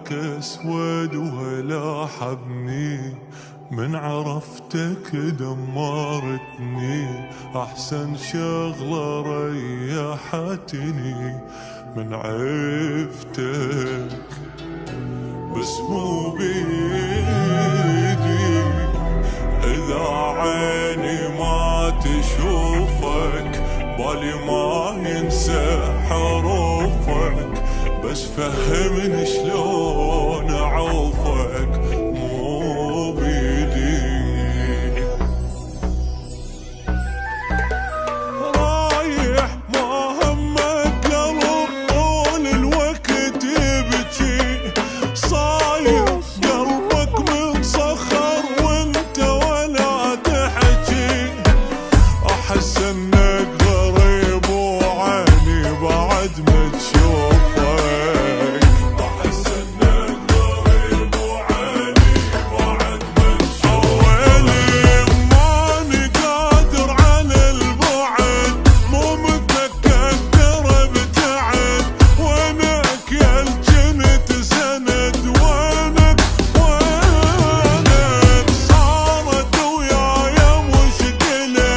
وجهك اسود وهلا حبني، من عرفتك دمرتني، احسن شغلة ريحتني من عفتك. بس مو بيدي اذا عيني ما تشوفك، بالي ما ينسى حروفك، بس فهمني شلون اعوفك. مو بيدي رايح ما همك قلب طول الوقت يبكي، صاير قلبك متصخر وانت ولا تحكي، احس انك غريب وعيني بعد ما تشوفك، احس انك غريب وعيني بعد ما تشوفك. ويلي ماني قادر على البعد، مو متذكر ابتعد، وينك يا الجنت سند، وينك صارت وياي مشكلة،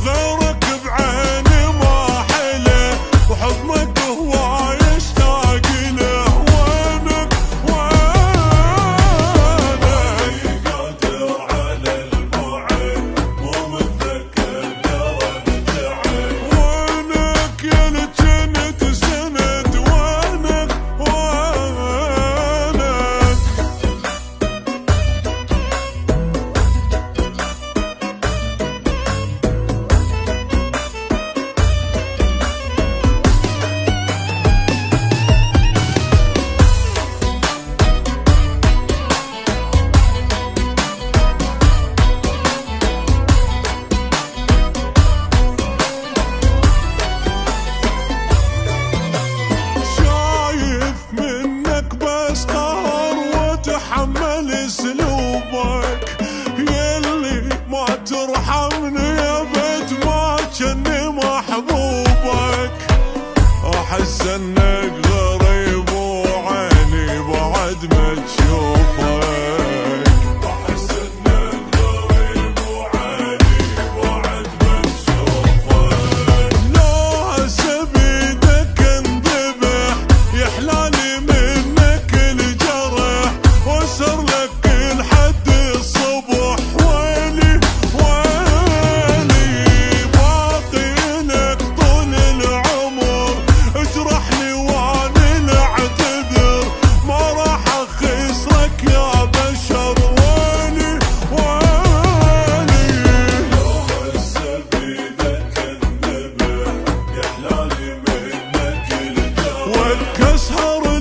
غيرك بعيني ما حلة، وحضنك هواي اشتاق له، وينك قادر على البعد، مو متذكر ابتعد، وينك يا الجنت سند، وينك شايف منك بس قهر وتحمل اسلوبك، يلي ما ترحمني ابد ما جني محبوبك، احس انك غريب وعيني بعد ما تشوفك، احس انك غريب وعيني بعد ما تشوفك. لو هسه بيدك انذبح يحلالي منك الجرح، واسهر لك لحد الصبح، ويلي باقي لك طول العمر، اجرحني وانا اعتذر، ما راح اخسرك يا بشر، ويلي لو هسه بيدك انذبح يحلالي منك الجرح، واتكسر